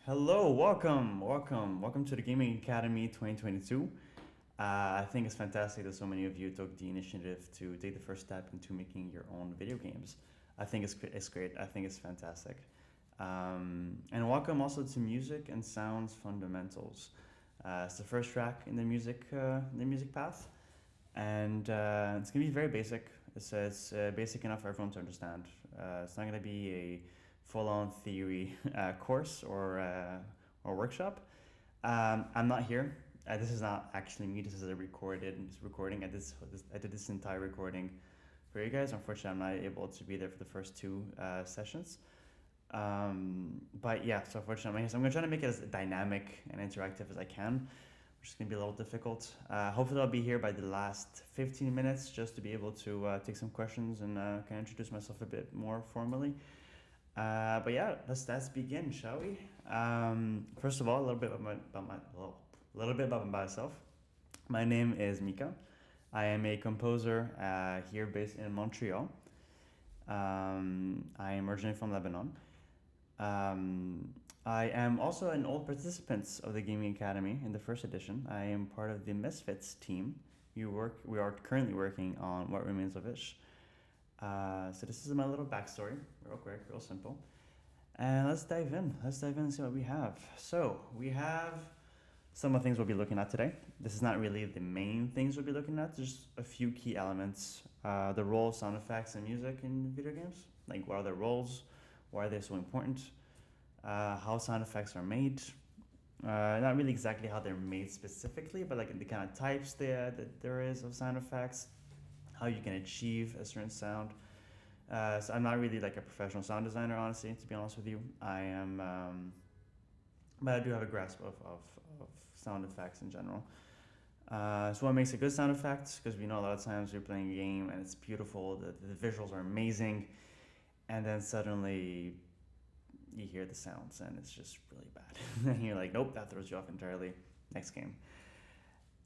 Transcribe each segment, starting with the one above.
Hello, welcome to the Gaming Academy 2022. I think it's fantastic that so many of you took the initiative to take the first step into making your own video games. I think it's great. I think it's fantastic. And welcome also to Music and Sounds Fundamentals. It's the first track in the music path, and it's gonna be very basic. It's basic enough for everyone to understand. It's not gonna be a full-on theory course or workshop. I'm not here. This is not actually me. This is a recording. I did this entire recording for you guys. Unfortunately, I'm not able to be there for the first two sessions. But yeah, so unfortunately, I'm here. So I'm gonna try to make it as dynamic and interactive as I can, which is gonna be a little difficult. Hopefully, I'll be here by the last 15 minutes just to be able to take some questions and kind of introduce myself a bit more formally. But yeah, let's begin, shall we? First of all, a little bit about myself. My name is Mika. I am a composer here based in Montreal. I am originally from Lebanon. I am also an old participant of the Gaming Academy in the first edition. I am part of the Misfits team. We are currently working on What Remains of Ish. So this is my little backstory, real quick, real simple. And let's dive in. Let's dive in and see what we have. So we have some of the things we'll be looking at today. This is not really the main things we'll be looking at. Just a few key elements. The role of sound effects and music in video games. Like what are their roles? Why are they so important? How sound effects are made. Not really exactly how they're made specifically, but like the kind of types that there is of sound effects. How you can achieve a certain sound. So I'm not really like a professional sound designer, honestly, to be honest with you. I am, but I do have a grasp of sound effects in general. So what makes a good sound effect? Because we know a lot of times you're playing a game and it's beautiful, the visuals are amazing, and then suddenly you hear the sounds and it's just really bad. And you're like, nope, that throws you off entirely. Next game.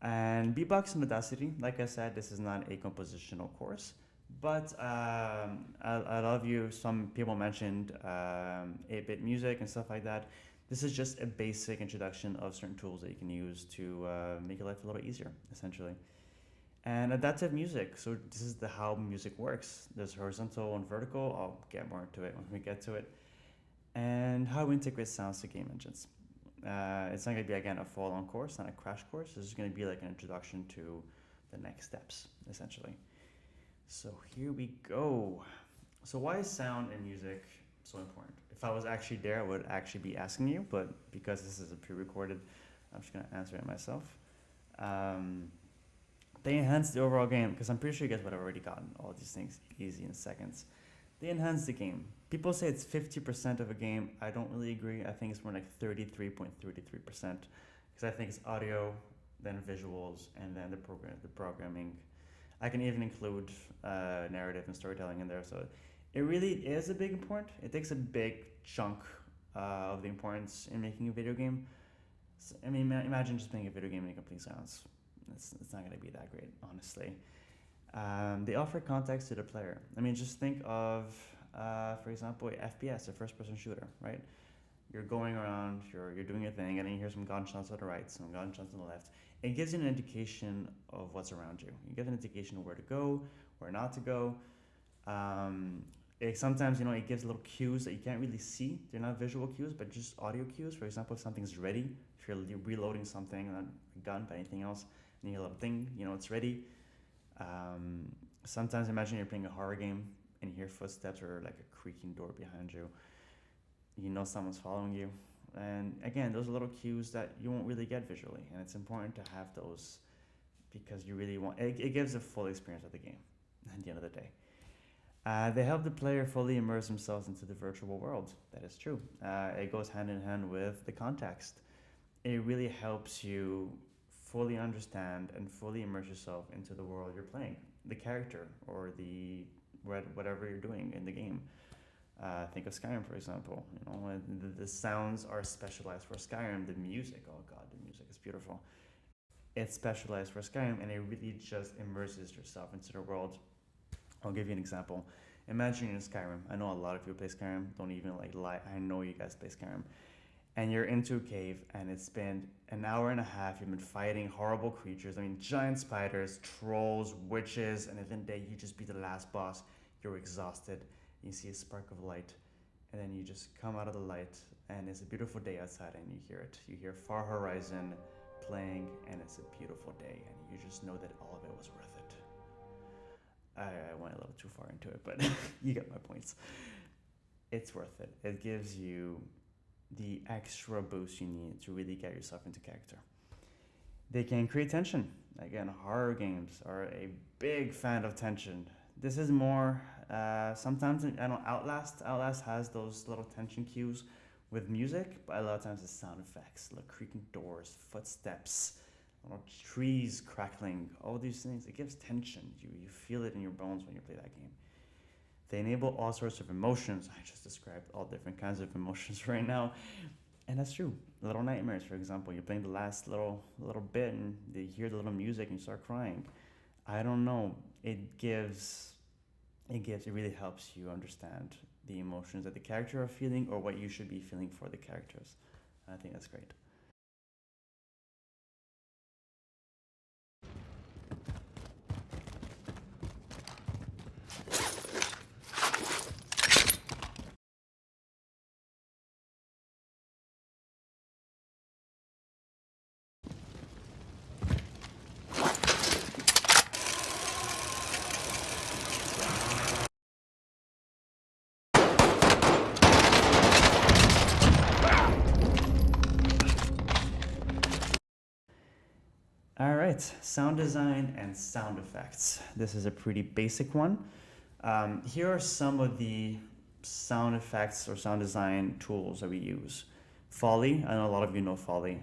And BeepBox and Audacity, like I said, this is not a compositional course, but I love you. Some people mentioned 8-bit music and stuff like that. This is just a basic introduction of certain tools that you can use to make your life a little bit easier, essentially. And adaptive music. So this is how music works. There's horizontal and vertical. I'll get more into it when we get to it. And how we integrate sounds to game engines. It's not going to be, again, a full-on course, not a crash course. This is going to be like an introduction to the next steps, essentially. So here we go. So why is sound and music so important? If I was actually there, I would actually be asking you, but because this is a pre-recorded, I'm just going to answer it myself. They enhance the overall game, because I'm pretty sure you guys would have already gotten all these things easy in seconds. They enhance the game. People say it's 50% of a game. I don't really agree. I think it's more like 33.33%, because I think it's audio, then visuals, and then the programming. I can even include narrative and storytelling in there. So it really is a big important. It takes a big chunk of the importance in making a video game. So, I mean, imagine just playing a video game in complete silence. It's not going to be that great, honestly. They offer context to the player. I mean, just think of, for example, FPS, a first-person shooter, right? You're going around, you're doing your thing, and then you hear some gunshots on the right, some gunshots on the left. It gives you an indication of what's around you. You get an indication of where to go, where not to go. Sometimes, it gives little cues that you can't really see. They're not visual cues, but just audio cues. For example, if something's ready, if you're reloading something, not a gun, but anything else, and you hear a little thing, it's ready. Sometimes imagine you're playing a horror game and you hear footsteps or like a creaking door behind you. You know someone's following you. And again, those are little cues that you won't really get visually. And it's important to have those because you really want it gives a full experience of the game at the end of the day. They help the player fully immerse themselves into the virtual world. That is true. It goes hand in hand with the context. It really helps you fully understand and fully immerse yourself into the world you're playing, the character or whatever you're doing in the game. Think of Skyrim, for example. The sounds are specialized for Skyrim. The music, oh god, the music is beautiful. It's specialized for Skyrim, and it really just immerses yourself into the world. I'll give you an example. Imagine you're in Skyrim. I know a lot of you play Skyrim. Don't even lie. I know you guys play Skyrim. and you're into a cave, and it's been an hour and a half. You've been fighting horrible creatures. I mean, giant spiders, trolls, witches, and then you just beat the last boss. You're exhausted. You see a spark of light, and then you just come out of the light, and it's a beautiful day outside, and you hear it. You hear Far Horizon playing, and it's a beautiful day, and you just know that all of it was worth it. I went a little too far into it, but you get my points. It's worth it. It gives you the extra boost you need to really get yourself into character. They can create tension. Again, horror games are a big fan of tension. This is more, sometimes, I don't know, Outlast has those little tension cues with music, but a lot of times it's sound effects, like creaking doors, footsteps, trees crackling, all these things. It gives tension. You feel it in your bones when you play that game. They enable all sorts of emotions. I just described all different kinds of emotions right now. And that's true. Little nightmares, for example. You're playing the last little bit and you hear the little music and you start crying. I don't know. It really helps you understand the emotions that the character are feeling or what you should be feeling for the characters. I think that's great. All right, sound design and sound effects. This is a pretty basic one. Here are some of the sound effects or sound design tools that we use. Foley, I know a lot of you know Foley.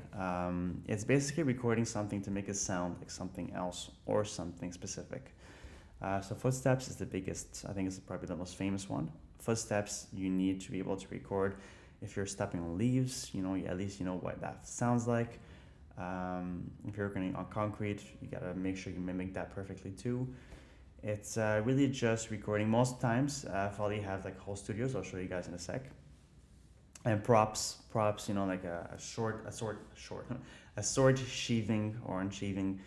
It's basically recording something to make it sound like something else or something specific. So footsteps is the biggest, I think it's probably the most famous one. Footsteps, you need to be able to record. If you're stepping on leaves, at least you know what that sounds like. If you're working on concrete, you gotta make sure you mimic that perfectly too. It's really just recording. Most times, Foley have like whole studios. I'll show you guys in a sec. And props, like a sword sheathing or unsheathing,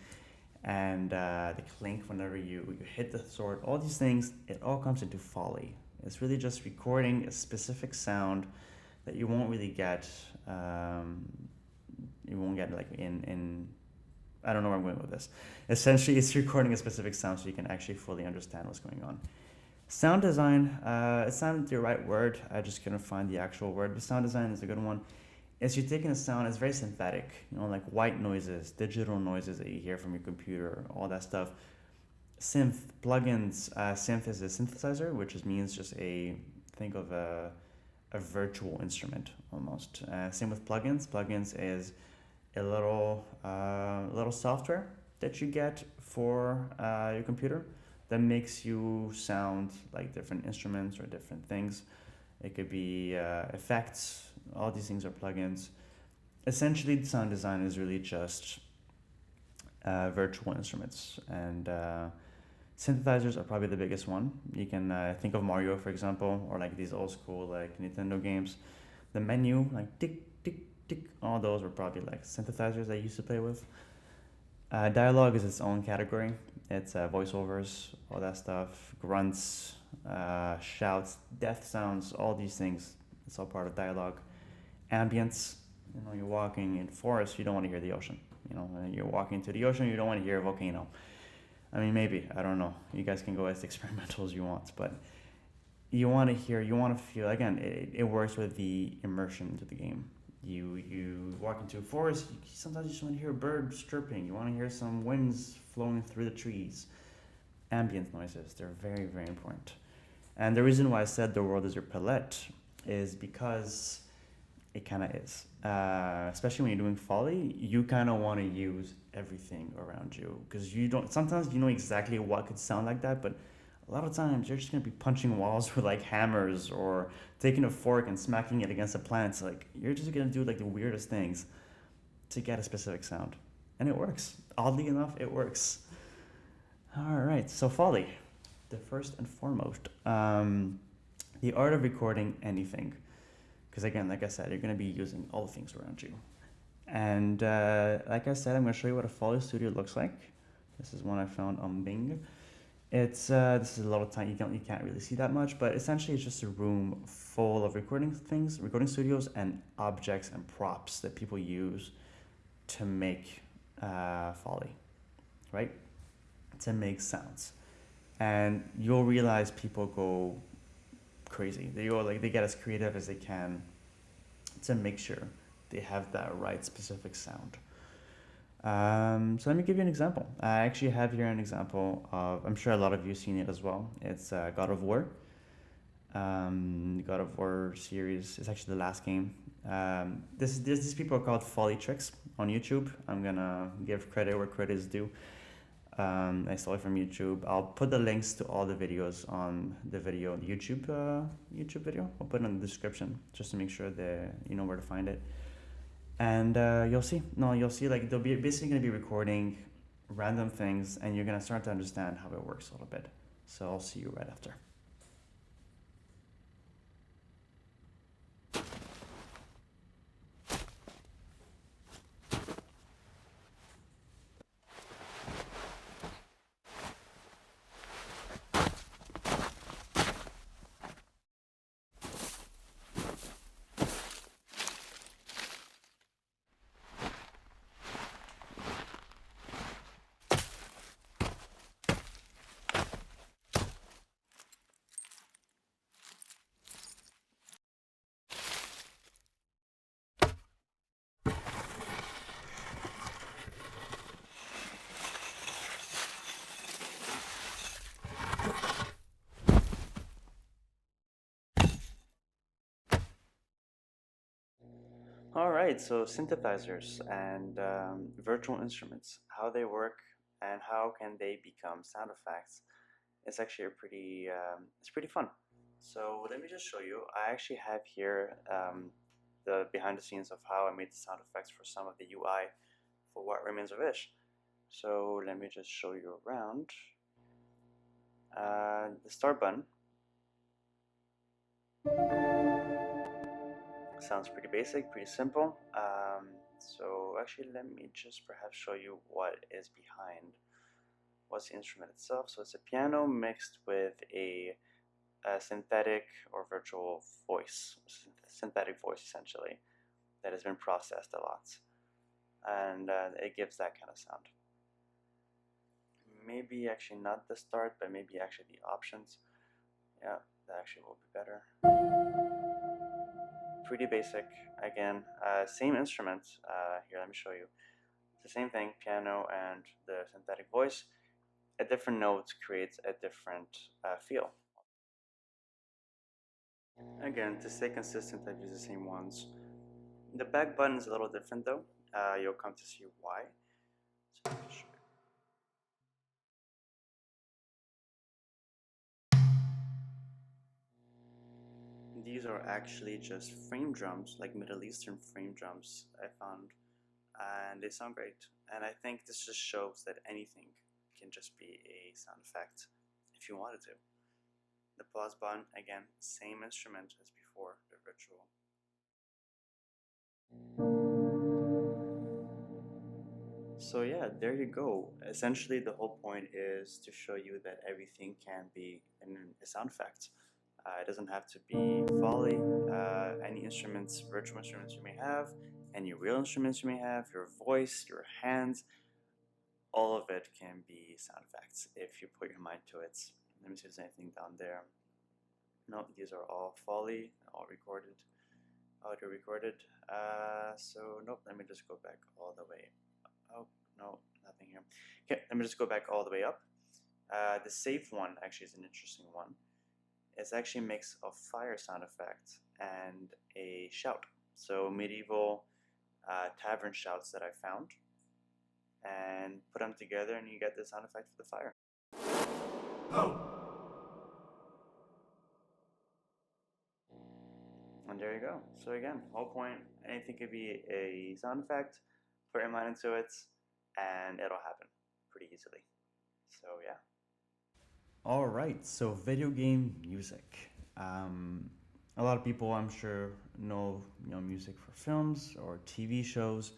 and the clink whenever you hit the sword. All these things, it all comes into Foley. It's really just recording a specific sound that you won't really get. You won't get like in I don't know where I'm going with this. Essentially, it's recording a specific sound so you can actually fully understand what's going on. Sound design, it's not the right word. I just couldn't find the actual word, but sound design is a good one. It's you're taking a sound, it's very synthetic, like white noises, digital noises that you hear from your computer, all that stuff. Synth, plugins, synth is a synthesizer, which means just think of a virtual instrument almost. Same with plugins. Plugins is a little software that you get for your computer that makes you sound like different instruments or different things. It could be effects. All these things are plugins. Essentially, sound design is really just virtual instruments, and synthesizers are probably the biggest one. You can think of Mario, for example, or like these old school like Nintendo games. The menu, like tick, tick, tick, all those were probably like synthesizers I used to play with. Dialogue is its own category. It's voiceovers, all that stuff, grunts, shouts, death sounds, all these things. It's all part of dialogue. Ambience, you're walking in forest, you don't want to hear the ocean. You're walking to the ocean, you don't want to hear a volcano. I mean, maybe, I don't know. You guys can go as experimental as you want, but you want to feel, again, it works with the immersion into the game. You walk into a forest, sometimes you just want to hear a bird chirping. You want to hear some winds flowing through the trees. Ambient noises, they're very, very important. And the reason why I said the world is your palette is because it kind of is. Especially when you're doing Foley, you kind of want to use everything around you because sometimes you know exactly what could sound like that, but a lot of times you're just going to be punching walls with like hammers or taking a fork and smacking it against a plant. Like you're just going to do like the weirdest things to get a specific sound. And it works. Oddly enough, it works. All right, so Foley, the first and foremost, the art of recording anything. because again, like I said, you're going to be using all the things around you. And like I said, I'm going to show you what a Foley Studio looks like. This is one I found on Bing. It's this is a lot of time, you can't really see that much, but essentially it's just a room full of recording studios and objects and props that people use to make Foley, right? To make sounds. And you'll realize people go crazy. They get as creative as they can to make sure they have that right specific sound. So let me give you an example. I actually have here an example of, I'm sure a lot of you have seen it as well. It's God of War. God of War series is actually the last game. These people are called Foley Tricks on YouTube. I'm gonna give credit where credit is due. I saw it from YouTube. I'll put the links to all the videos on the video, the YouTube video. I'll put it in the description just to make sure that you know where to find it. And you'll see like they'll be basically going to be recording random things, and you're going to start to understand how it works a little bit. So I'll see you right after. All right, so synthesizers and virtual instruments, how they work and how can they become sound effects. It's actually it's pretty fun. So let me just show you. I actually have here the behind the scenes of how I made the sound effects for some of the UI for What Remains of Ish. So let me just show you around. The start button sounds pretty basic, pretty simple. So actually let me just perhaps show you what is behind. What's the instrument itself? So it's a piano mixed with a synthetic or virtual voice, synthetic voice essentially, that has been processed a lot. And it gives that kind of sound. Maybe actually not the start, but maybe actually the options. Yeah, that actually will be better. Pretty basic. Again, same instrument. Here, let me show you. It's the same thing, piano and the synthetic voice. A different note creates a different feel. Again, to stay consistent, I've used the same ones. The back button is a little different though. You'll come to see why. So these are actually just frame drums, like Middle Eastern frame drums I found, and they sound great. And I think this just shows that anything can just be a sound effect if you wanted to. The pause button, again, same instrument as before, the virtual. So yeah, there you go. Essentially, the whole point is to show you that everything can be a sound effect. It doesn't have to be Foley. Any instruments, virtual instruments you may have, any real instruments you may have, your voice, your hands, all of it can be sound effects if you put your mind to it. Let me see if there's anything down there. No, these are all Foley, all recorded, audio recorded. So nope, let me just go back all the way. Oh, no, nothing here. Okay, let me just go back all the way up. The safe one actually is an interesting one. It's actually a mix of fire sound effect and a shout. So medieval tavern shouts that I found, and put them together and you get the sound effect for the fire. And there you go. So again, whole point, anything could be a sound effect, put your mind into it, and it'll happen pretty easily. So yeah. All right, so video game music. A lot of people, I'm sure, know music for films or TV shows.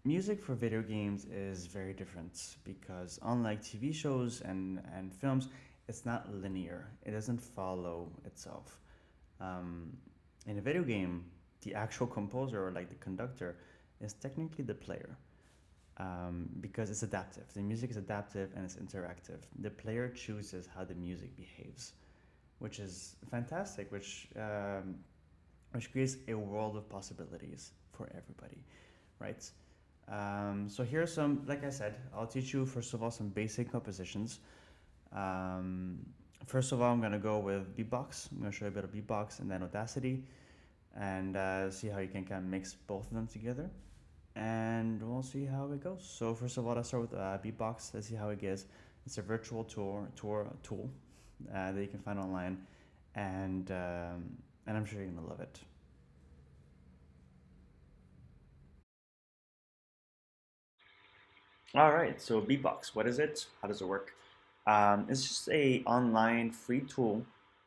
Music for video games is very different because unlike TV shows and films, it's not linear. It doesn't follow itself. Um, in a video game, the actual composer or like the conductor is technically the player, because it's adaptive. The music is adaptive and it's interactive. The player chooses how the music behaves, which is fantastic, which creates a world of possibilities for everybody, right? So here's some, like I said, I'll teach you first of all some basic compositions. Um, First of all, I'm gonna go with BeepBox. I'm gonna show you a bit of BeepBox and then Audacity, and see how you can kind of mix both of them together, and we'll see how it goes. So first of all, let's start with BeepBox. Let's see how it goes. It's a virtual tool that you can find online, and I'm sure you're gonna love it. All right, so BeepBox, what is it? How does it work? It's just a online free tool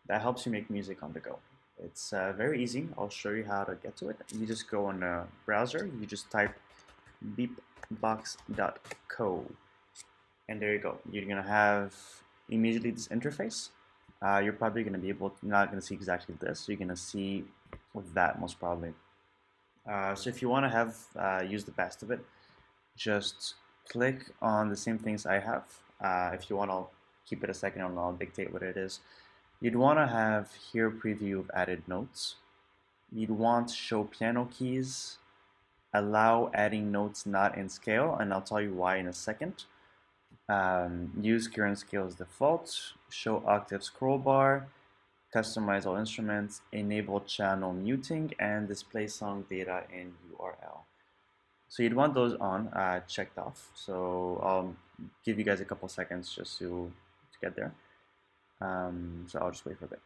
that helps you make music on the go. It's very easy. I'll show you how to get to it. You just go on a browser. You just type beepbox.co, and there you go. You're gonna have immediately this interface. You're probably gonna be able. You're not gonna see exactly this. You're gonna see that most probably. So if you want to have use the best of it, just click on the same things I have. If you want, I'll keep it a second and I'll dictate what it is. You'd want to have here preview of added notes. You'd want show piano keys, allow adding notes not in scale, and I'll tell you why in a second. Use current scale as default, show octave scroll bar, customize all instruments, enable channel muting, and display song data in URL. So you'd want those on checked off. So I'll give you guys a couple seconds just to get there. So I'll just wait for a bit.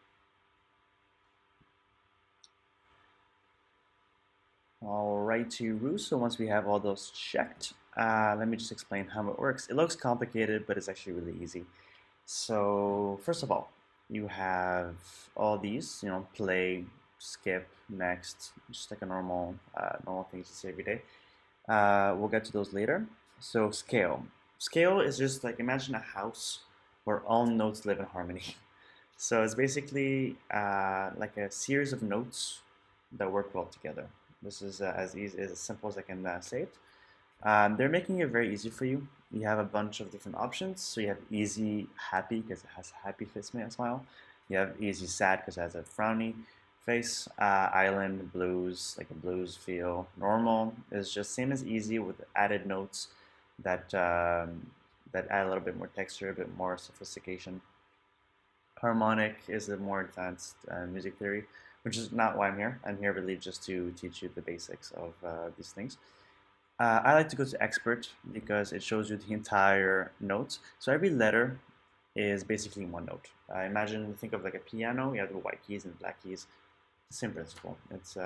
All right, to Roo. So once we have all those checked, let me just explain how it works. It looks complicated, but it's actually really easy. So first of all, you have all these, play, skip, next, just like a normal things you say every day. We'll get to those later. So scale. Scale is just like imagine a house where all notes live in harmony. So it's basically like a series of notes that work well together. This is as easy as simple as I can say it. They're making it very easy for you. You have a bunch of different options. So you have easy happy because it has a happy face smile. You have easy sad because it has a frowny face. Island blues, like a blues feel. Normal is just same as easy with added notes that add a little bit more texture, a bit more sophistication. Harmonic is a more advanced music theory, which is not why I'm here. I'm here really just to teach you the basics of these things. I like to go to expert because it shows you the entire notes. So every letter is basically one note. Think of like a piano. You have the white keys and the black keys. Same principle. It's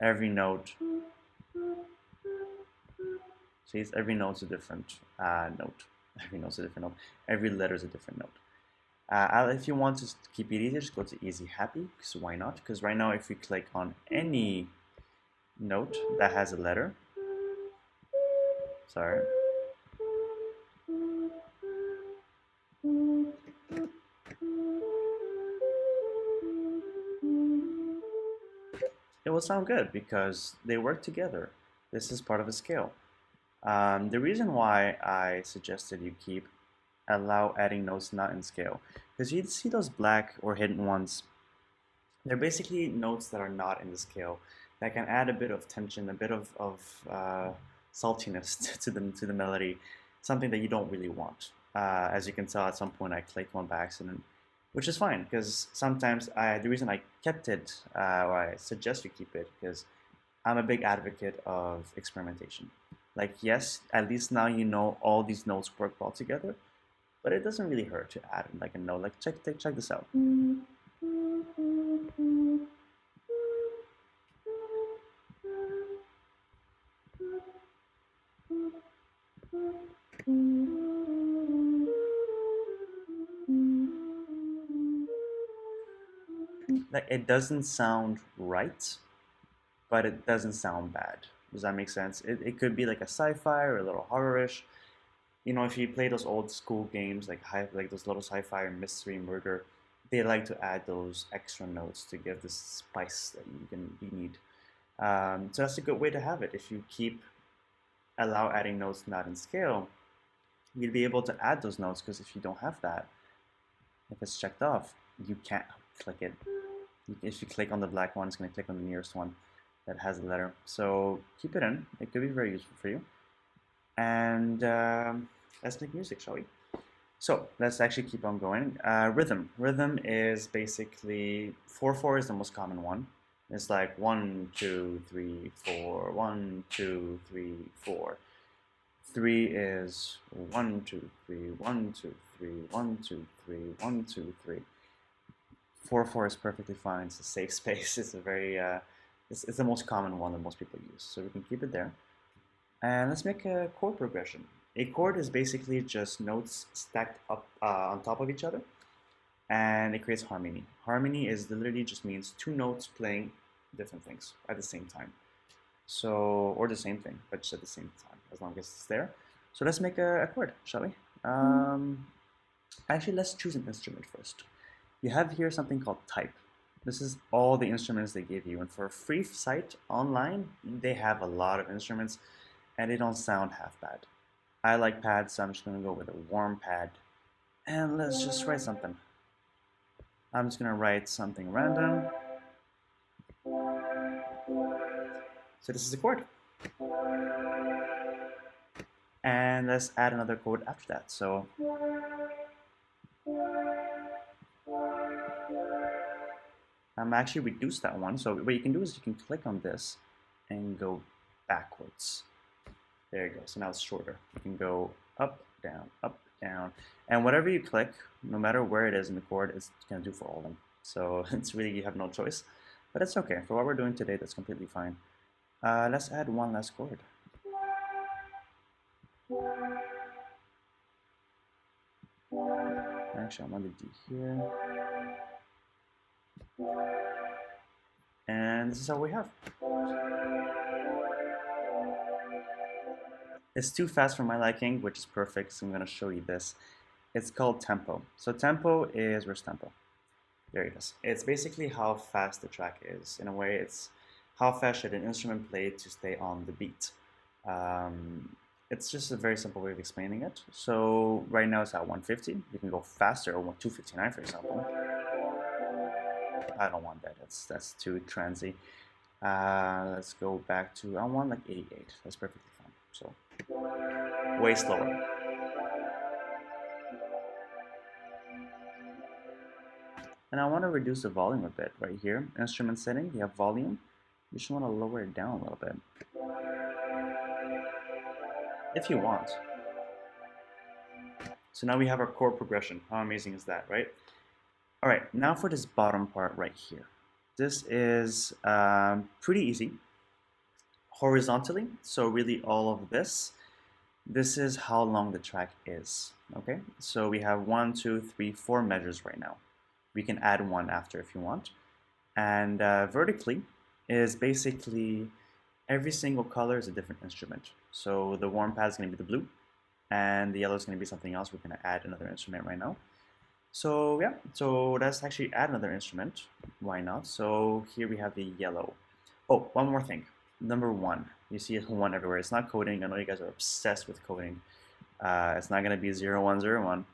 every note. See, every note's a different note. Every note's a different note. Every letter is a different note. If you want to keep it easy, just go to easy happy. Because why not? Because right now, if we click on any note that has a letter, sorry. It will sound good because they work together. This is part of a scale. The reason why I suggested you keep allow adding notes not in scale, because you see those black or hidden ones, they're basically notes that are not in the scale that can add a bit of tension, a bit of saltiness to the melody, something that you don't really want. As you can tell, at some point I clicked one by accident, which is fine because sometimes the reason I kept it, or I suggest you keep it, because I'm a big advocate of experimentation. Like, yes, at least now you know all these notes work well together, but it doesn't really hurt to add like a note. Like, check this out. like it doesn't sound right, but it doesn't sound bad. Does that make sense? It could be like a sci-fi or a little horror-ish. You know, if you play those old school games like those little sci-fi or mystery murder, they like to add those extra notes to give the spice that you need. So that's a good way to have it. If you allow adding notes not in scale, you'd be able to add those notes, because if you don't have that, if it's checked off, you can't click it. If you click on the black one, it's going to click on the nearest one that has a letter. So keep it in. It could be very useful for you. And let's make music, shall we? So let's actually keep on going. Rhythm. Rhythm is basically 4/4 is the most common one. It's like 1, 2, 3, 4, 1, 2, 3, 4. 3 is 1, 2, 3, 1, 2, 3, 1, 2, 3, 1, 2, 3. 4/4 is perfectly fine. It's a safe space. It's a very it's the most common one that most people use. So we can keep it there. And let's make a chord progression. A chord is basically just notes stacked up on top of each other, and it creates harmony. Harmony is literally just means two notes playing different things at the same time. So, or the same thing, but just at the same time, as long as it's there. So let's make a chord, shall we? Actually, let's choose an instrument first. You have here something called type. This is all the instruments they give you, and for a free site online, they have a lot of instruments, and they don't sound half bad. I like pads, so I'm just going to go with a warm pad, and let's just write something. I'm just going to write something random. So this is a chord. And let's add another chord after that. So I'm actually reduce that one. So what you can do is you can click on this and go backwards. There you go. So now it's shorter. You can go up, down. And whatever you click, no matter where it is in the chord, it's going to do for all of them. So it's really, you have no choice. But it's okay. For what we're doing today, that's completely fine. Let's add one last chord. Actually, I'm on the D here. And this is all we have. It's too fast for my liking, which is perfect, so I'm going to show you this. It's called tempo. So tempo is, where's tempo? There it is. It's basically how fast the track is. In a way, it's how fast should an instrument play to stay on the beat. It's just a very simple way of explaining it. So right now it's at 150. You can go faster, or 259 for example. I don't want that. That's too transy. Let's go back to, I want like 88. That's perfectly fine. So way slower. And I want to reduce the volume a bit right here. Instrument setting, you have volume. You just want to lower it down a little bit, if you want. So now we have our chord progression. How amazing is that, right? All right, now for this bottom part right here. This is pretty easy. Horizontally, so really all of this is how long the track is, okay? So we have 1, 2, 3, 4 measures right now. We can add one after if you want. And vertically is basically every single color is a different instrument. So the warm pad is going to be the blue, and the yellow is going to be something else. We're going to add another instrument right now. So yeah, so let's actually add another instrument. Why not? So here we have the yellow. Oh, one more thing. Number 1. You see a 1 everywhere. It's not coding. I know you guys are obsessed with coding. It's not going to be 0, 1, 0, 1.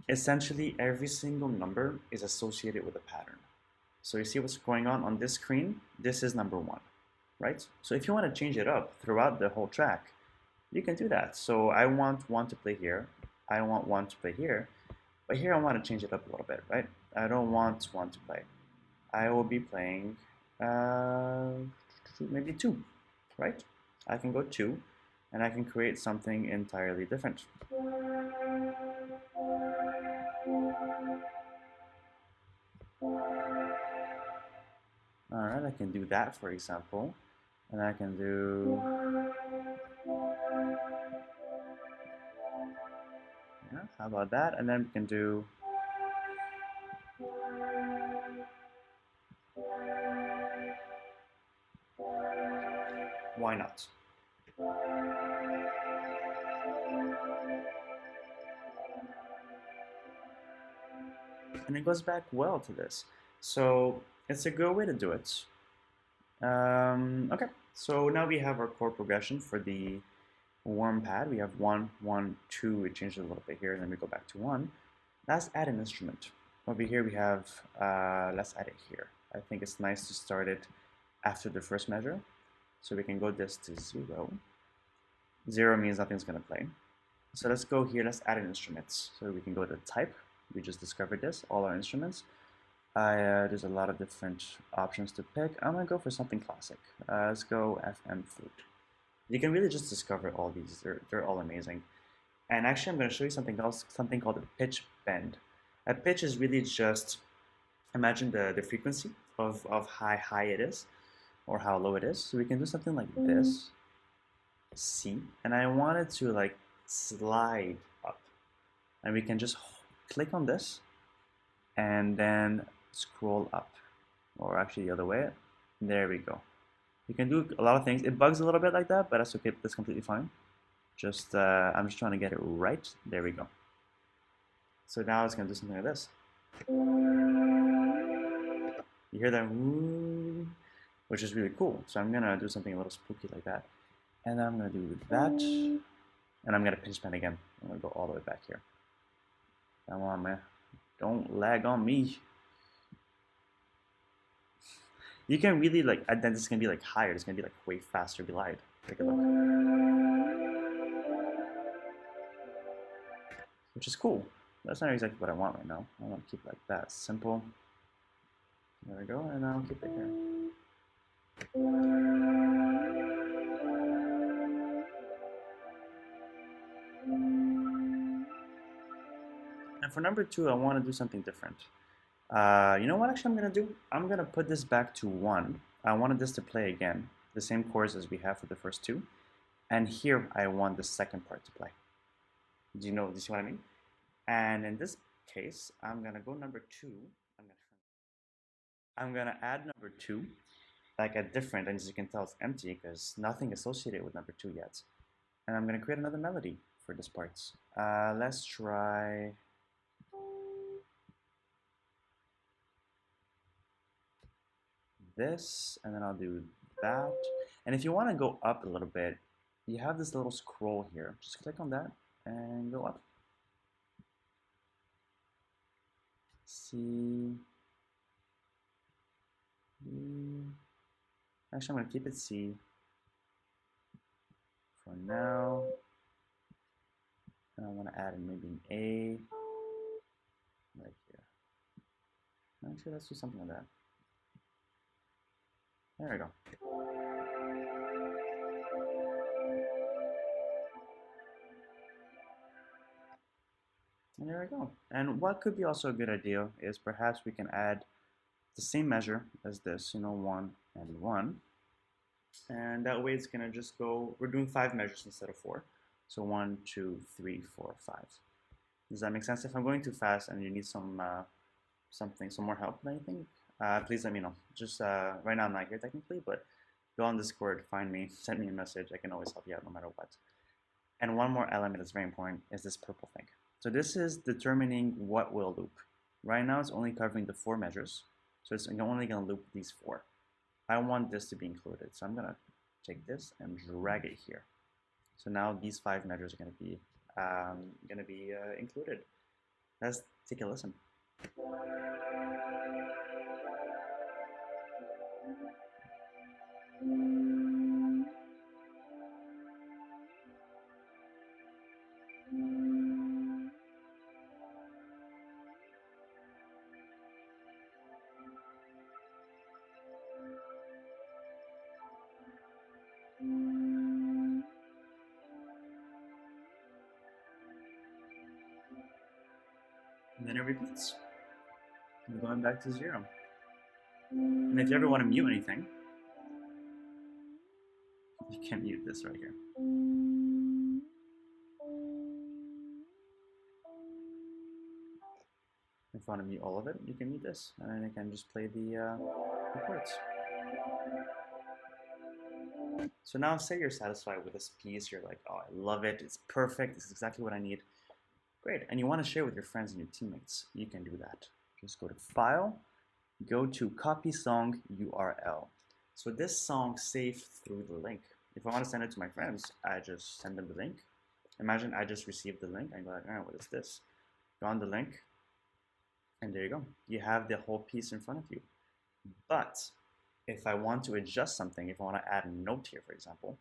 Essentially, every single number is associated with a pattern. So you see what's going on this screen? This is number 1, right? So if you want to change it up throughout the whole track, you can do that. So I want 1 to play here. I want 1 to play here. But here I want to change it up a little bit, right? I don't want 1 to play. I will be playing maybe 2, right? I can go 2, and I can create something entirely different. Alright, I can do that, for example. And I can do... yeah, how about that? And then we can do... Why not? And it goes back well to this. So it's a good way to do it. Okay, so now we have our chord progression for the warm pad. We have 1, 1, 2. We changed it a little bit here, and then we go back to 1. Let's add an instrument. Over here we have, let's add it here. I think it's nice to start it after the first measure. So we can go this to 0. 0 means nothing's going to play. So let's go here, let's add an instrument. So we can go to type. We just discovered this, all our instruments. There's a lot of different options to pick. I'm going to go for something classic. Let's go FM flute. You can really just discover all these. They're all amazing. And actually, I'm going to show you something else, something called a pitch bend. A pitch is really just, imagine the frequency of how high it is or how low it is. So we can do something like this, C, and I want it to like slide up. And we can just click on this and then scroll up, or actually the other way. There we go. You can do a lot of things. It bugs a little bit like that, but that's okay. That's completely fine. Just I'm just trying to get it right. There we go. So now it's gonna do something like this. You hear that, woo, which is really cool. So I'm gonna do something a little spooky like that, and then I'm gonna do that, and I'm gonna pinch bend again. I'm gonna go all the way back here. Come on, man. Don't lag on me. You can really like, and then it's gonna be like higher. It's gonna be like way faster glide. Take a look. Which is cool. That's not exactly what I want right now. I want to keep it like that, simple. There we go, and I'll keep it here. And for number 2, I want to do something different. You know what actually I'm going to do? I'm going to put this back to 1. I wanted this to play again, the same chords as we have for the first 2. And here I want the second part to play. Do you see what I mean? And in this case, I'm going to go number 2. I'm going to add number 2, like a different, and as you can tell it's empty because nothing associated with number 2 yet. And I'm going to create another melody for this part. Let's try this, and then I'll do that. And if you want to go up a little bit, you have this little scroll here. Just click on that and go up. C. E. Actually, I'm going to keep it C for now. And I want to add maybe an A right here. Actually, let's do something like that. There we go. And there we go. And what could be also a good idea is perhaps we can add the same measure as this, 1 and 1. And that way it's going to just go, we're doing 5 measures instead of 4. So 1, 2, 3, 4, 5. Does that make sense? If I'm going too fast and you need some more help than anything, please let me know. Just right now I'm not here technically, but go on Discord, find me, send me a message. I can always help you out no matter what. And one more element that's very important is this purple thing. So this is determining what will loop. Right now it's only covering the 4 measures, so it's only going to loop these 4. I want this to be included, so I'm going to take this and drag it here. So now these 5 measures are going to be included. Let's take a listen. And then it repeats. I'm going back to 0. And if you ever want to mute anything, you can mute this right here. If you want to mute all of it, you can mute this, and then I can just play the Record. So now say you're satisfied with this piece, you're like, oh, I love it, it's perfect, this is exactly what I need. Great, and you want to share with your friends and your teammates, you can do that. Just go to File, go to Copy Song URL. So this song saves through the link. If I want to send it to my friends, I just send them the link. Imagine I just received the link, I go like, what is this? Go on the link, and there you go. You have the whole piece in front of you. But if I want to adjust something, if I want to add a note here, for example,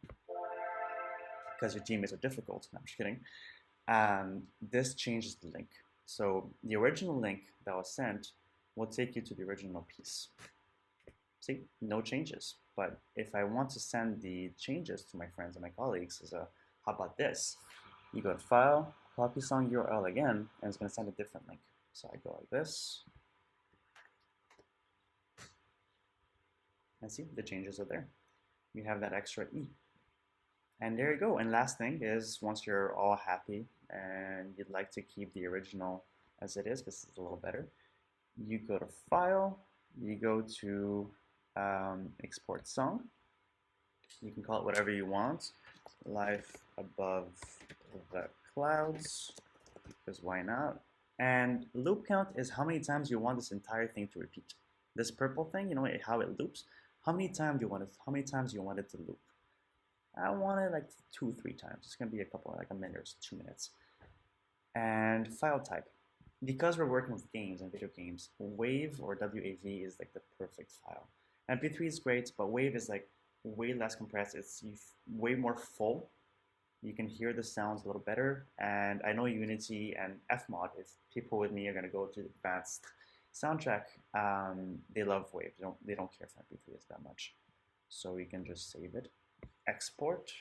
because your teammates are difficult, no, I'm just kidding, this changes the link. So the original link that was sent will take you to the original piece. See, no changes. But if I want to send the changes to my friends and my colleagues, how about this? You go to File, Copy Song URL again, and it's going to send a different link. So I go like this. And see, the changes are there. You have that extra E. And there you go. And last thing is, once you're all happy and you'd like to keep the original as it is, because it's a little better, you go to File, you go to Export Song. You can call it whatever you want. Life Above the Clouds, because why not? And loop count is how many times you want this entire thing to repeat. This purple thing, you know how it loops? How many times do you want it to loop? I want it like 2-3 times. It's gonna be a couple, like a minute or 2 minutes. And file type. Because we're working with games and video games, WAV or WAV is like the perfect file. MP3 is great, but WAV is like way less compressed. It's way more full. You can hear the sounds a little better. And I know Unity and Fmod, if people with me are gonna go to the advanced soundtrack, they love WAV. They don't care for MP3s that much. So you can just save it, export,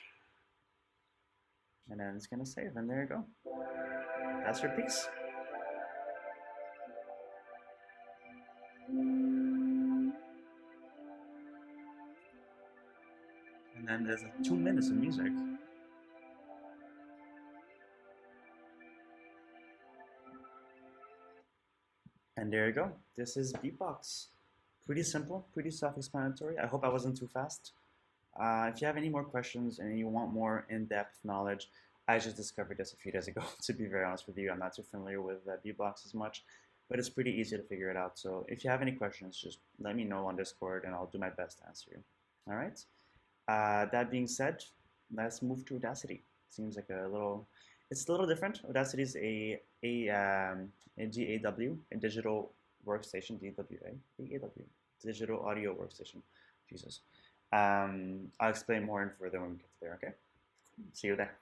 and then it's gonna save, and there you go. That's your piece. And then there's 2 minutes of music. And there you go. This is BeepBox. Pretty simple, pretty self-explanatory. I hope I wasn't too fast. If you have any more questions and you want more in-depth knowledge, I just discovered this a few days ago. To be very honest with you, I'm not too familiar with BeepBox as much, but it's pretty easy to figure it out. So if you have any questions, just let me know on Discord and I'll do my best to answer you. All right? That being said, let's move to Audacity. Seems like it's a little different. Audacity is a DAW, a digital workstation, DAW, digital audio workstation. Jesus. I'll explain more and further when we get there, okay? See you there.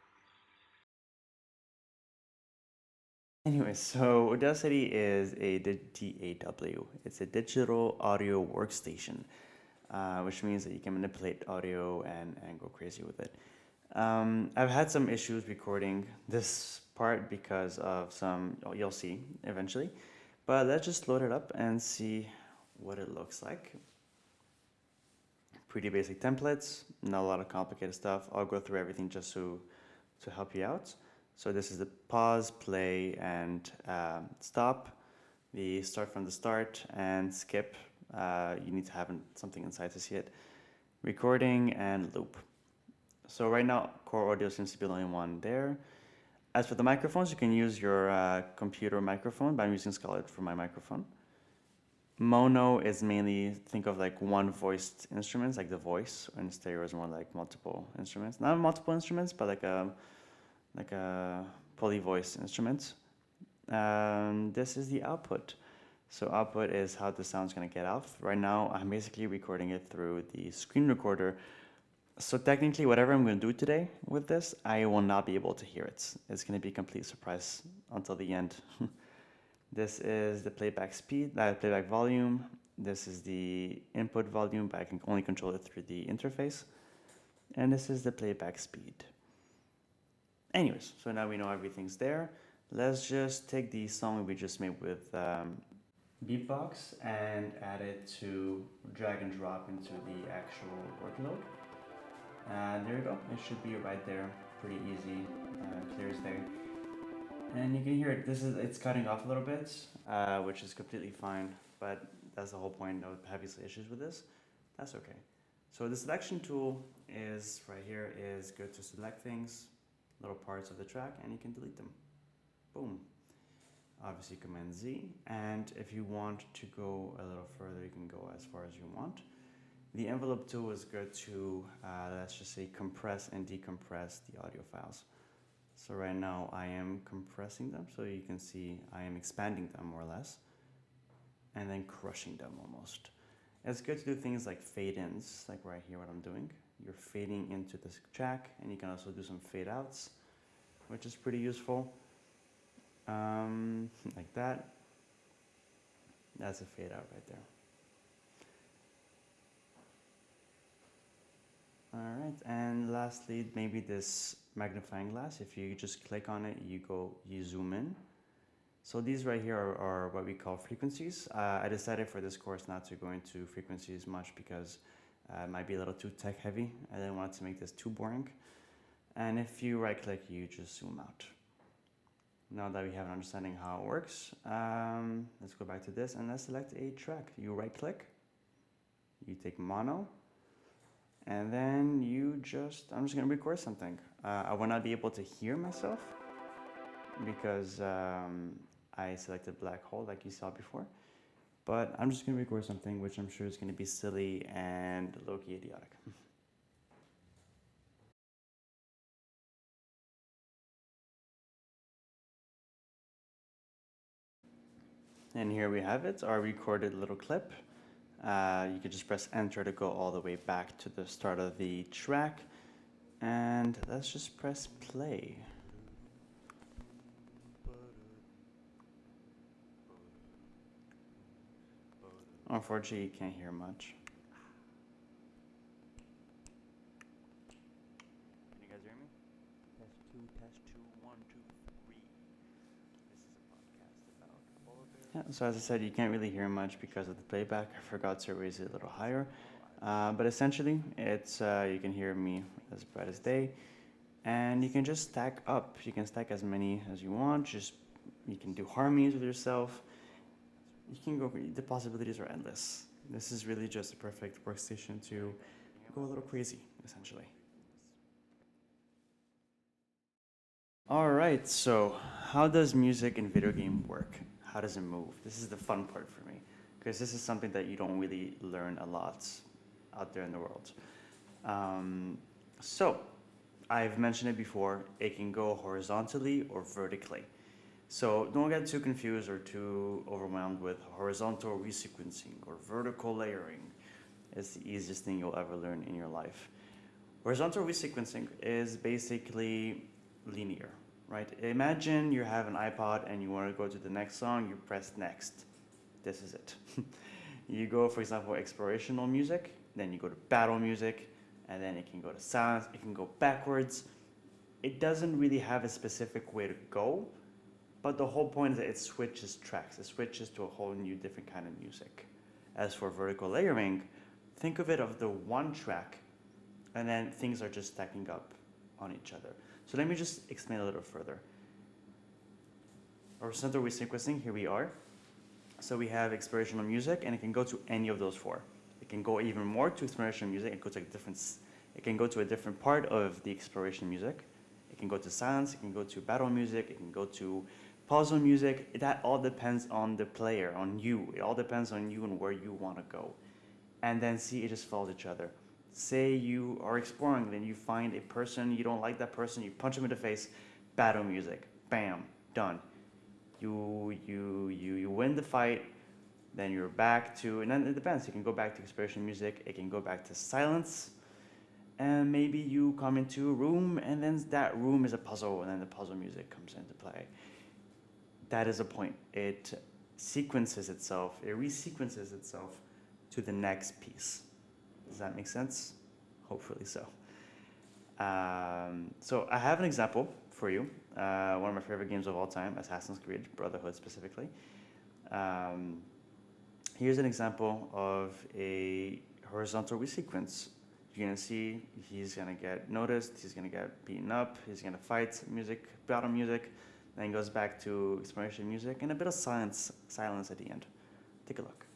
Anyway, so Audacity is a DAW. It's a digital audio workstation, which means that you can manipulate audio and go crazy with it. I've had some issues recording this part because of you'll see eventually, but let's just load it up and see what it looks like. Pretty basic templates, not a lot of complicated stuff. I'll go through everything just to help you out. So this is the pause, play, and stop. The start from the start and skip. You need to have something inside to see it. Recording and loop. So right now, core audio seems to be the only one there. As for the microphones, you can use your computer microphone, but I'm using Scarlett for my microphone. Mono is mainly, think of like one voiced instruments, like the voice, and stereo is more like multiple instruments. Not multiple instruments, but like a poly-voice instrument. This is the output. So output is how the sound's gonna get out. Right now, I'm basically recording it through the screen recorder. So technically, whatever I'm gonna do today with this, I will not be able to hear it. It's gonna be a complete surprise until the end. This is the playback speed, playback volume. This is the input volume, but I can only control it through the interface. And this is the playback speed. Anyways, so now we know everything's there. Let's just take the song we just made with BeepBox and add it to drag and drop into the actual workload. There you go. It should be right there. Pretty easy, clear as day. And you can hear it. It's cutting off a little bit, which is completely fine. But that's the whole point of having some issues with this. That's okay. So the selection tool is right here, is good to select things, little parts of the track, and you can delete them. Boom. Obviously Command Z, and if you want to go a little further, you can go as far as you want. The envelope tool is good to, let's just say, compress and decompress the audio files. So right now I am compressing them, so you can see I am expanding them more or less, and then crushing them almost. It's good to do things like fade-ins, like right here what I'm doing. You're fading into this track, and you can also do some fade-outs, which is pretty useful. Like that. That's a fade-out right there. All right, and lastly, maybe this magnifying glass. If you just click on it, you zoom in. So these right here are what we call frequencies. I decided for this course not to go into frequencies much because it might be a little too tech heavy. I didn't want to make this too boring. And if you right click, you just zoom out. Now that we have an understanding how it works, let's go back to this and let's select a track. You right click, you take mono, and then I'm just gonna record something. I will not be able to hear myself because I selected black hole like you saw before, but I'm just gonna record something which I'm sure is gonna be silly and low-key idiotic. And here we have it, our recorded little clip. You can just press enter to go all the way back to the start of the track. And let's just press play. Unfortunately, you can't hear much. Can you guys hear me? Test 2, 1, 2, 3. This is a podcast about polar bears. Yeah, so as I said, you can't really hear much because of the playback. I forgot to raise it a little higher. But essentially, it's you can hear me as bright as day. And you can just stack up. You can stack as many as you want. You can do harmonies with yourself. You can go, the possibilities are endless. This is really just a perfect workstation to go a little crazy, essentially. All right, so how does music in video game work? How does it move? This is the fun part for me, because this is something that you don't really learn a lot out there in the world. So, I've mentioned it before, it can go horizontally or vertically. So don't get too confused or too overwhelmed with horizontal resequencing or vertical layering. It's the easiest thing you'll ever learn in your life. Horizontal resequencing is basically linear, right? Imagine you have an iPod and you want to go to the next song, you press next. This is it. You go, for example, explorational music, then you go to battle music, and then it can go to silence, it can go backwards. It doesn't really have a specific way to go, but the whole point is that it switches tracks. It switches to a whole new different kind of music. As for vertical layering, think of it of the one track, and then things are just stacking up on each other. So let me just explain a little further. Horizontal resequencing, here we are. So we have explorational music, and it can go to any of those four. It can go even more to explorational music. It can go to a different part of the exploration music. It can go to silence. It can go to battle music. It can go to puzzle music. That all depends on the player, on you. It all depends on you and where you want to go. And then see, it just follows each other. Say you are exploring, then you find a person, you don't like that person, you punch him in the face, battle music, bam, done. You win the fight, then you're back to, and then it depends. You can go back to exploration music, it can go back to silence, and maybe you come into a room, and then that room is a puzzle, and then the puzzle music comes into play. That is a point. It sequences itself, it resequences itself to the next piece. Does that make sense? Hopefully so. So I have an example for you. One of my favorite games of all time, Assassin's Creed Brotherhood specifically. Here's an example of a horizontal resequence. You're gonna see he's gonna get noticed, he's gonna get beaten up, he's gonna fight music, battle music, then goes back to exploration music and a bit of silence at the end. Take a look.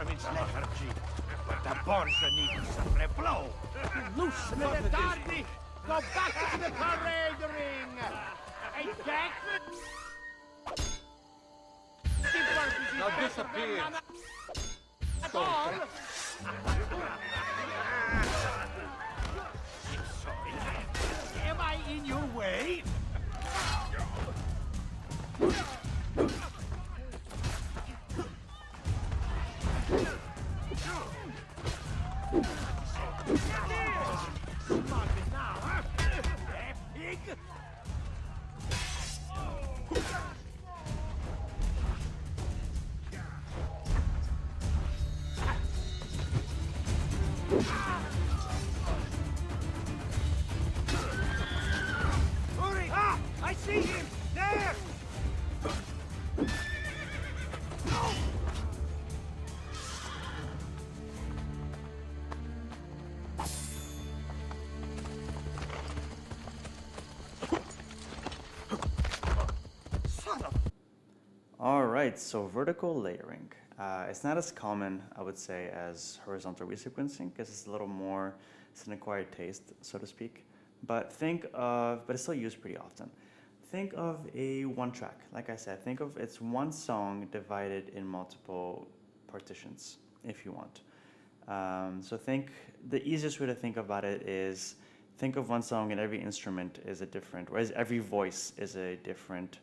its lethargy. The Borgia need to suffer a blow. Loosen the tardy. Go back to the parade ring. A deck. Now disappear. At all. Sorry. Am I in your way? Hurry! Ah! I see him! There! Son of... All right, so vertical layering. It's not as common, I would say, as horizontal resequencing because it's a little more, it's an acquired taste, so to speak. But it's still used pretty often. Think of a one track. Like I said, think of it's one song divided in multiple partitions, if you want. So the easiest way to think about it is think of one song and every instrument is a different, whereas every voice is a different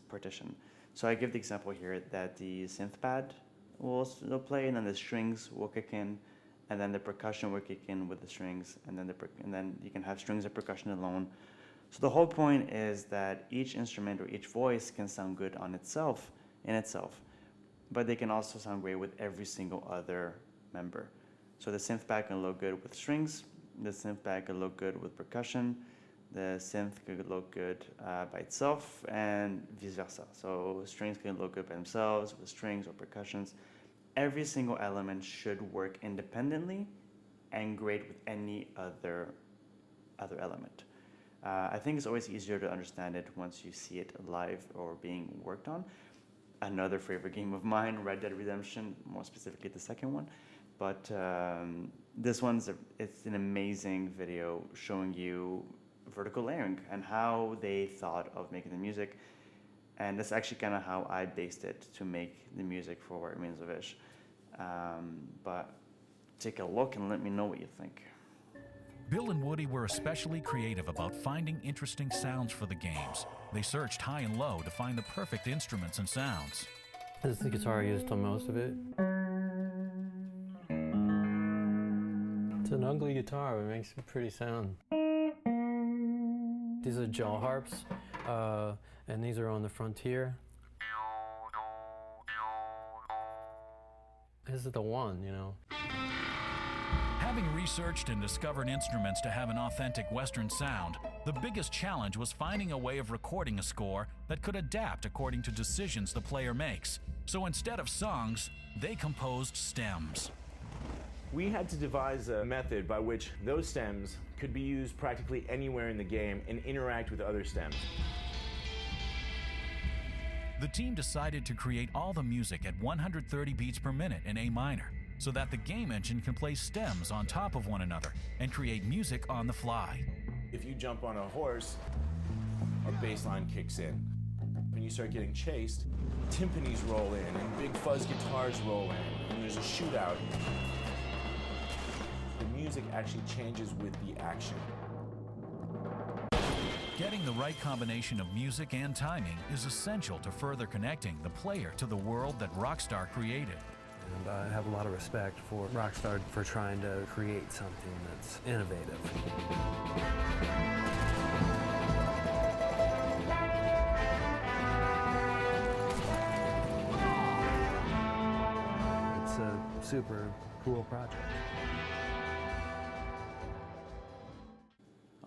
partition. So I give the example here that the synth pad will play, and then the strings will kick in, and then the percussion will kick in with the strings, and then you can have strings and percussion alone. So the whole point is that each instrument or each voice can sound good in itself, but they can also sound great with every single other member. So the synth pad can look good with strings, the synth pad can look good with percussion, the synth could look good by itself, and vice versa. So strings can look good by themselves with strings or percussions. Every single element should work independently and great with any other element. I think it's always easier to understand it once you see it live or being worked on. Another favorite game of mine, Red Dead Redemption, more specifically the second one. But this it's an amazing video showing you vertical layering and how they thought of making the music. And that's actually kind of how I based it to make the music for What Remains of Ish. But take a look and let me know what you think. Bill and Woody were especially creative about finding interesting sounds for the games. They searched high and low to find the perfect instruments and sounds. This is the guitar I used on most of it. It's an ugly guitar, but it makes a pretty sound. These are jaw harps, and these are on the Frontier. This is the one, you know. Having researched and discovered instruments to have an authentic Western sound, the biggest challenge was finding a way of recording a score that could adapt according to decisions the player makes. So instead of songs, they composed stems. We had to devise a method by which those stems could be used practically anywhere in the game and interact with other stems. The team decided to create all the music at 130 beats per minute in A minor, so that the game engine can play stems on top of one another and create music on the fly. If you jump on a horse, a bass line kicks in. When you start getting chased, timpanis roll in and big fuzz guitars roll in, and there's a shootout. The music actually changes with the action. Getting the right combination of music and timing is essential to further connecting the player to the world that Rockstar created. And I have a lot of respect for Rockstar for trying to create something that's innovative. It's a super cool project.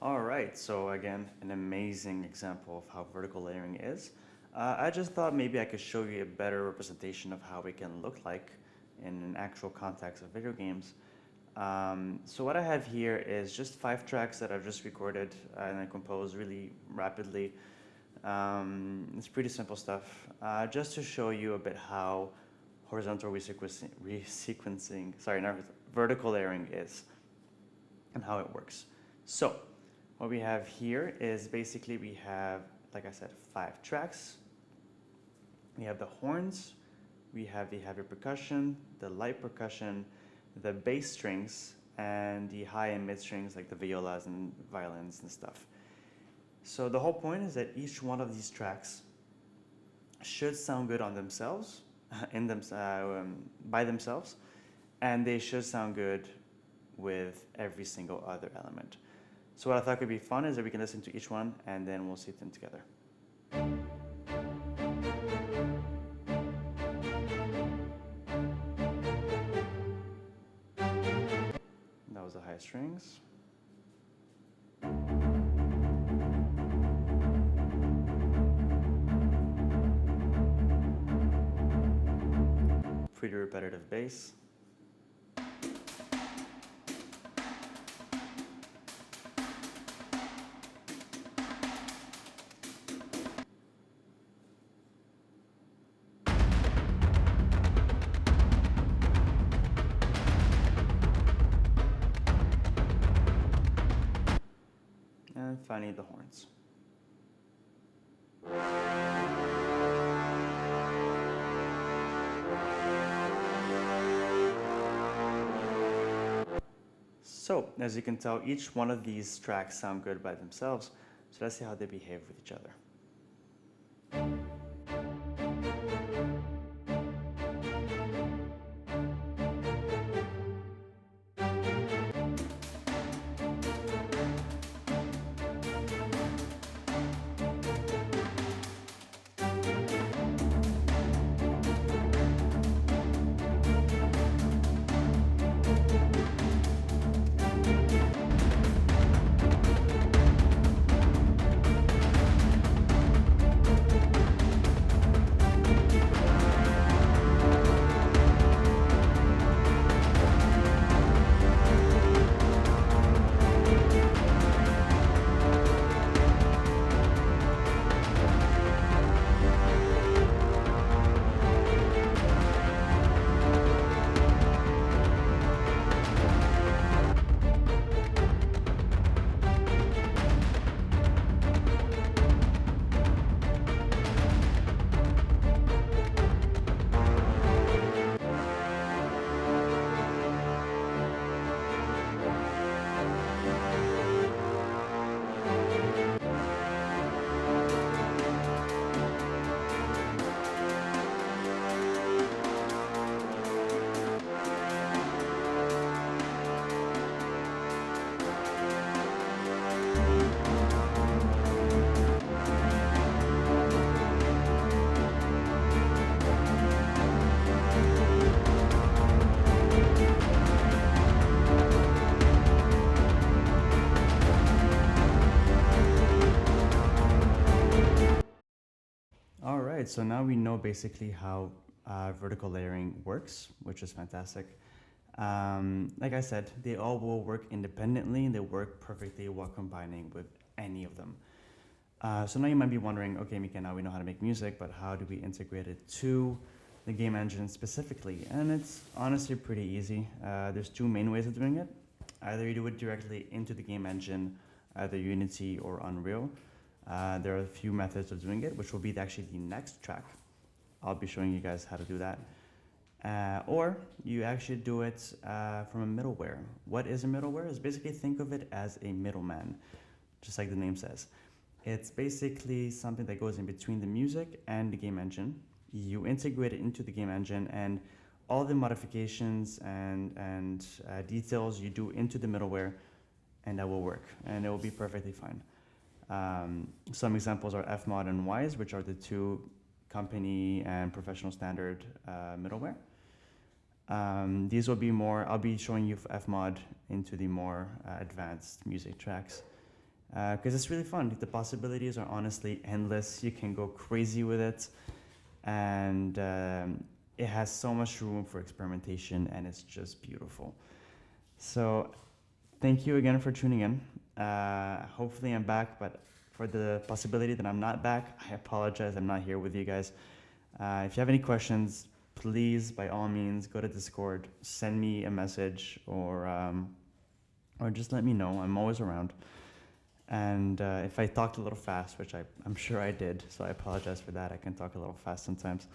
All right, so again, an amazing example of how vertical layering is. I just thought maybe I could show you a better representation of how it can look like in an actual context of video games. So what I have here is just 5 tracks that I've just recorded and I composed really rapidly. It's pretty simple stuff. Just to show you a bit how horizontal resequencing, sorry, not vertical layering is and how it works. So what we have here is basically we have, like I said, 5 tracks. We have the horns, we have the heavy percussion, the light percussion, the bass strings, and the high and mid strings like the violas and violins and stuff. So the whole point is that each one of these tracks should sound good on themselves, by themselves, and they should sound good with every single other element. So what I thought could be fun is that we can listen to each one and then we'll see them together. That was the high strings. Pretty repetitive bass. And finally the horns. So, as you can tell, each one of these tracks sound good by themselves, so let's see how they behave with each other. Alright, so now we know basically how vertical layering works, which is fantastic. Like I said, they all will work independently and they work perfectly while combining with any of them. So now you might be wondering, okay, Mika, now we know how to make music, but how do we integrate it to the game engine specifically? And it's honestly pretty easy. There's 2 main ways of doing it. Either you do it directly into the game engine, either Unity or Unreal. There are a few methods of doing it, which will be actually the next track. I'll be showing you guys how to do that. Or you actually do it from a middleware. What is a middleware? Is basically think of it as a middleman, just like the name says. It's basically something that goes in between the music and the game engine. You integrate it into the game engine, and all the modifications and details you do into the middleware, and that will work, and it will be perfectly fine. Some examples are Fmod and Wise, which are the 2 company and professional standard middleware. These will be more, I'll be showing you Fmod into the more advanced music tracks. Because it's really fun. The possibilities are honestly endless. You can go crazy with it. And it has so much room for experimentation, and it's just beautiful. So thank you again for tuning in. Hopefully I'm back, but for the possibility that I'm not back, I apologize. I'm not here with you guys. If you have any questions, please, by all means, go to Discord, send me a message, or just let me know. I'm always around. And if I talked a little fast, which I'm sure I did, so I apologize for that. I can talk a little fast sometimes.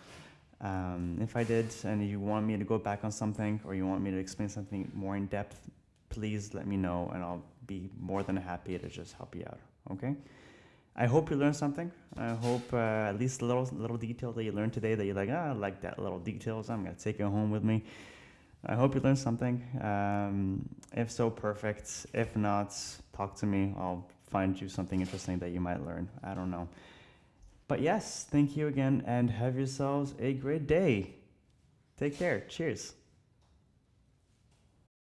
If I did, and you want me to go back on something, or you want me to explain something more in depth, please let me know, and I'll be more than happy to just help you out, okay? I hope you learned something. I hope at least a little detail that you learned today that you're like, I like that little details. I'm going to take it home with me. I hope you learned something. If so, perfect. If not, talk to me. I'll find you something interesting that you might learn. I don't know. But yes, thank you again, and have yourselves a great day. Take care. Cheers.